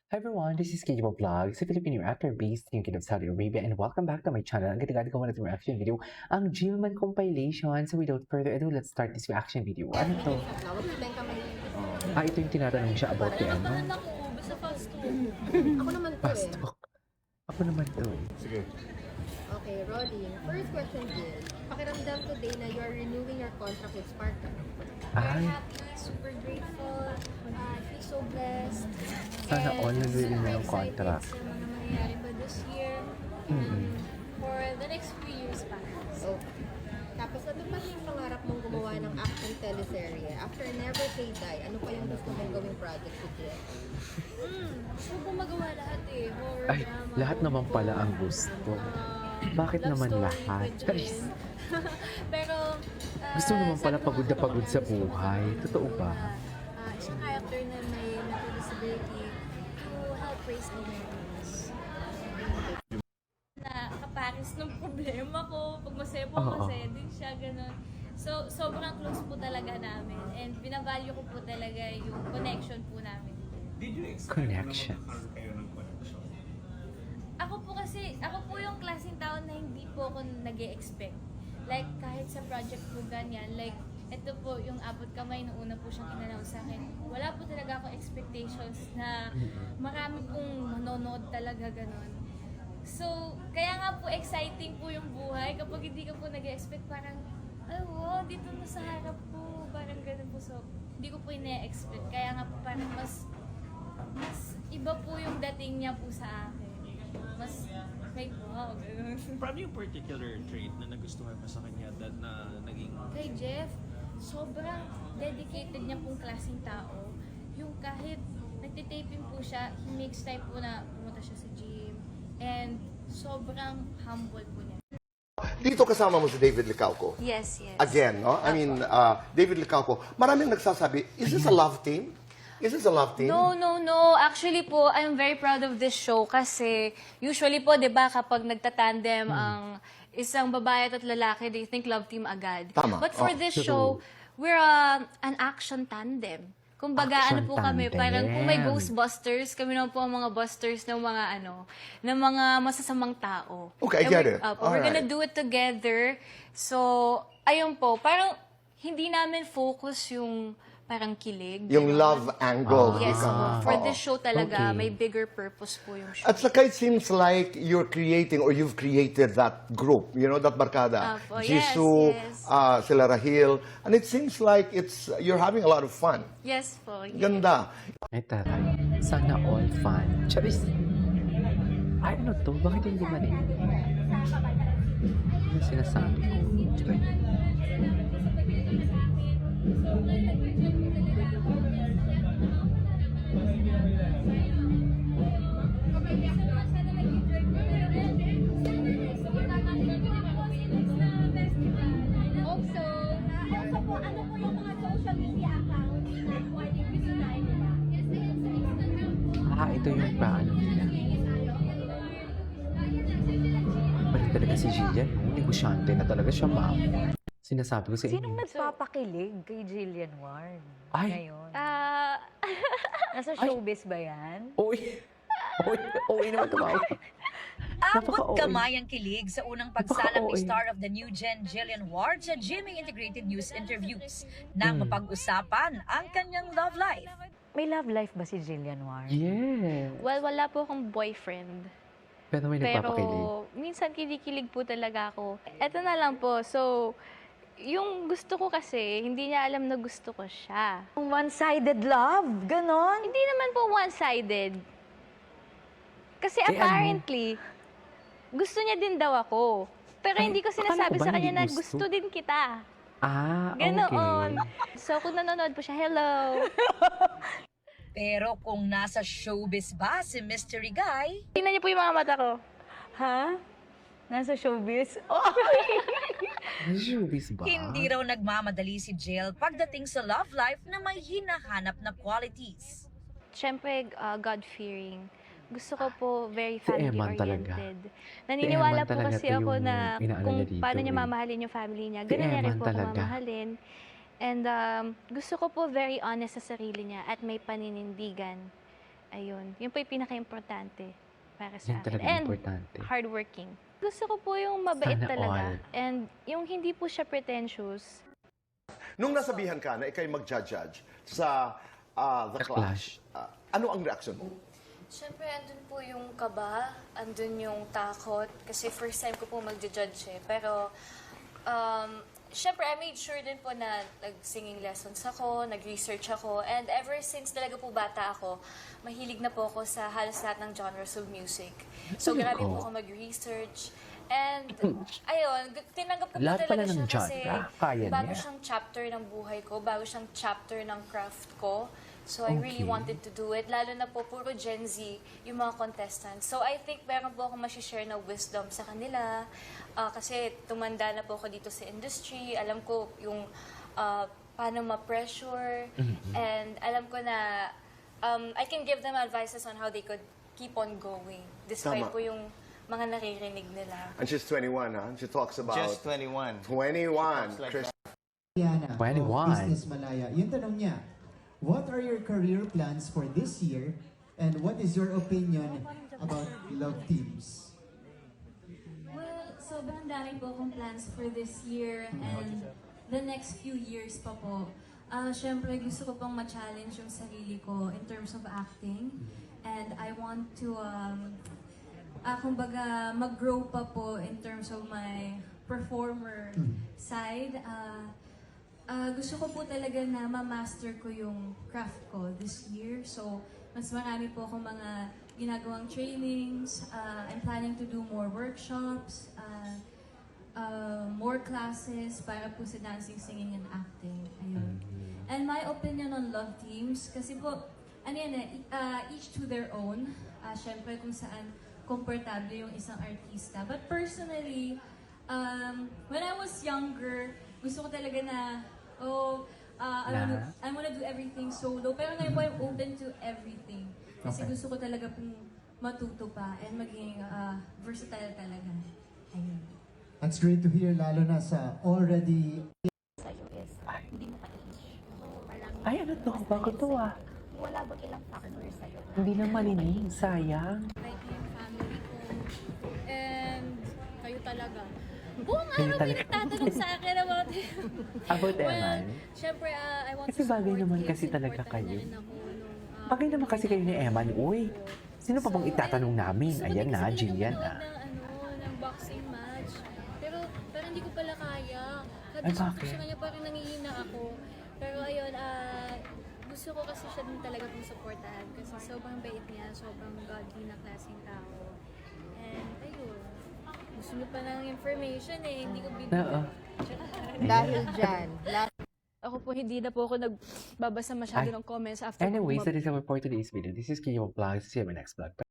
Hi everyone, this is KJ Vlog, sa Filipino actor based in Kingdom of Saudi Arabia, and welcome back to my channel. Ang ganda-ganda ko na itong reaction video, ang Jillman compilation. So without further ado, let's start this reaction video. Ano to? Ito yung tinatanong siya about kay ano? Ako, basta fast talk. Ako naman to Fast eh. talk. Ako naman to. Sige. Okay, rolling. First question, Jill. Pakiramdam today na you are renewing your contract with Sparta. Very Ay, happy, super grateful. I feel so blessed. Sana And all nag-renew super ng contract. excited sa mga mangyayari pa this year. For the next few years pa. So, tapos ano pa yung pangarap mong gumawa ng action teleserye? After Never Say Die, ano pa yung gusto mong gawing project si Jill? Gusto ko magawa lahat eh. Horror, ay, drama, lahat naman pala ang comedy, gusto. uh, Bakit love naman story, lahat? adventure. Pero, Gusto mo naman pala sabi ko pagod na nga, pagod sa gusto ko buhay. magawa Totoo ba? isang character na may mental disability to help raise awareness. Na kapares ng problema ko. Pag masaya po, Oo. masaya din siya, ganun. So, sobrang close po talaga namin. And binavalue ko po talaga yung connection po namin. Did you expect Connections. na magkakaroon kayo ng connection? Ako po yung klaseng tao na hindi po ako nag-e-expect. Like, kahit sa project po ganyan, like, ito po yung abot kamay nung una po siyang in-announce sa akin. Wala po talaga ako expectations na marami pong manonood talaga ganun. So, kaya nga po exciting po yung buhay kapag hindi ka po nag-expect parang, ay wow, dito na sa harap po, parang ganun po. So, hindi ko po ina-expect. Kaya nga po parang mas iba po yung dating niya po sa akin. Mas, like, wow, ganun. From yung particular trait na nagustuhan mo sa kanya that na naging Kay Jeff, sobrang dedicated niya pong klaseng tao. Yung kahit nagtitaping po siya, he makes time po na pumunta siya sa gym. And sobrang humble po niya. Dito kasama mo si David Licauco. Yes, yes. Again, no? I mean, David Licauco. Maraming nagsasabi, is this a love team? Is this a love team? No. Actually po, I'm very proud of this show kasi usually po, di ba, kapag nagtatandem ang isang babae at lalaki, they think love team agad. Tama. But for Oh, this true. show, we're an action tandem. Kumbaga, Action ano po kami, tandem. parang kung may Ghostbusters, kami naman po ang mga busters ng mga ng mga masasamang tao. Okay, I And get we're- it. We're gonna Alright. do it together. So, ayun po, parang hindi namin focus yung parang kilig. Yung ganon. love angle. Yes po. For Oo. this show talaga, Okay. may bigger purpose po yung show. At saka it seems like you're creating or you've created that group, you know, that barkada. Apo, yes, Jisoo, yes. sila Rahil. And it seems like you're having a lot of fun. Yes po. Yes. Ganda. Ay, taray. Sana all fun. Charis! Ay, ano to? Bakit hindi man eh? Ano sinasabi ko? Also po, ano po yung mga social media accounts na pwedeng bisitahin nila? Ito yung paano nila. Balik talaga si Jillian, no? Negosyante na talaga siya, ma'am. Sinasabi ko sa inyo. Sinong nagpapakilig kay Jillian Ward Ay! ngayon? Ah, Nasa showbiz ba yan? Uy! Uy naman tumawag. Abot Napaka-OA. kamay ang kilig sa unang pagsalang ni Napaka-OA. star of the new gen Jillian Ward sa GMA Integrated News interviews nang mapag-usapan ang kanyang love life. May love life ba si Jillian Ward? Yeah. Well, wala po akong boyfriend. Pero may Pero nagpapakilig. minsan kinikilig po talaga ako. Eto na lang po. So, yung gusto ko kasi, hindi niya alam na gusto ko siya. One-sided love? Ganon? Hindi naman po one-sided. Kasi ano? apparently, gusto niya din daw ako. Pero Ay, hindi ko akala sinasabi ko ba sa kanya hindi na gusto? gusto din kita. Okay. Ganoon. So, kung nanonood po siya, hello. Pero kung nasa showbiz ba si Mystery Guy, Tingnan niyo po yung mga mata ko. ha? Nasa showbiz? May showbiz ba? Hindi raw nagmamadali si Jill pagdating sa love life na may hinahanap na qualities. Siyempre, God-fearing. Gusto ko po very Si Eman family-oriented. talaga. Naniniwala Eman po talaga kasi to ako yung na inaano kung niya dito paano niya eh. mamahalin yung family niya, Si ganun niya rin Eman po ako talaga. mamahalin. And gusto ko po very honest sa sarili niya at may paninindigan. Ayun. Yun po yung pinaka-importante para sa Yun akin. talaga And importante. hardworking. Gusto ko po yung mabait Sana talaga. all. And yung hindi po siya pretentious. Nung nasabihan ka na ikay mag-judge sa The The Clash, ano ang reaksyon mo? Siyempre, andun po yung kaba, andun yung takot, kasi first time ko po mag-judge eh. Pero, siyempre, I made sure din po na nag-singing lessons ako, nag-research ako, and ever since talaga po bata ako, mahilig na po ako sa halos lahat ng genres of music. So, grabe po ako mag-research. And, ayun, tinanggap ko po Lahat pala talaga ng siya kasi genre, kaya bago niya. siyang chapter ng buhay ko, bago siyang chapter ng craft ko. So, I really Okay. wanted to do it. Lalo na po, puro Gen Z yung mga contestants. So, I think meron po akong masishare na wisdom sa kanila. Kasi tumanda na po ako dito sa industry. Alam ko yung paano ma-pressure. And alam ko na I can give them advices on how they could keep on going. Despite Tama. po yung mga naririnig nila. And she's 21, huh? She talks about... Just 21. 21. Like Chris, Diana 21. of Business Malaya. Yung tanong niya, what are your career plans for this year and what is your opinion about love teams? Well, sobrang dami po akong plans for this year and the next few years pa po. Siyempre, gusto ko pong ma-challenge yung sarili ko in terms of acting. And I want to, kumbaga, mag-grow pa po in terms of my performer side. Gusto ko po talaga na ma-master ko yung craft ko this year. So, mas marami po akong mga ginagawang trainings. I'm planning to do more workshops, more classes para po sa dancing, singing, and acting. Ayun. And my opinion on love teams, kasi po, each to their own. Siyempre kung saan komportable yung isang artista. But personally, when I was younger, gusto ko talaga na, I wanna do everything solo. Pero ngayon po, I'm open to everything. Kasi Okay. gusto ko talaga pong matuto pa and maging versatile talaga. Ayun. That's great to hear, lalo na sa already... Ay, ano to? Bago to Hindi na marinig. Sayang. Like yung family ko. And kayo talaga. Buong Kayo araw talaga. pinagtatanong sa akin about it. About Eman? Syempre, I want Kasi to bagay support naman you. kasi talaga Supportan kayo. niya rin ako nung, Bagay naman kasi kayo ni Eman. Uy, sino pa bang itatanong namin? gusto ko Ayan din na, kasi Jillian talaga na. manood ng boxing match. Pero hindi ko pala kaya. Ay, Kasi bakit? sa kanya parang nangihina ako. Pero ayun, gusto ko kasi siya din talaga kung supportahan. Kasi sobrang bait niya, sobrang godly na klaseng tao. And ayun, gusto niyo pa ng information eh, hindi ko Oo. bibigyan. Dahil dyan, Ako po, hindi na po ako nagbabasa masyado Ay. ng comments after Anyways, that is our for today's video. This is Kiyo Vlog. See you in my next vlog.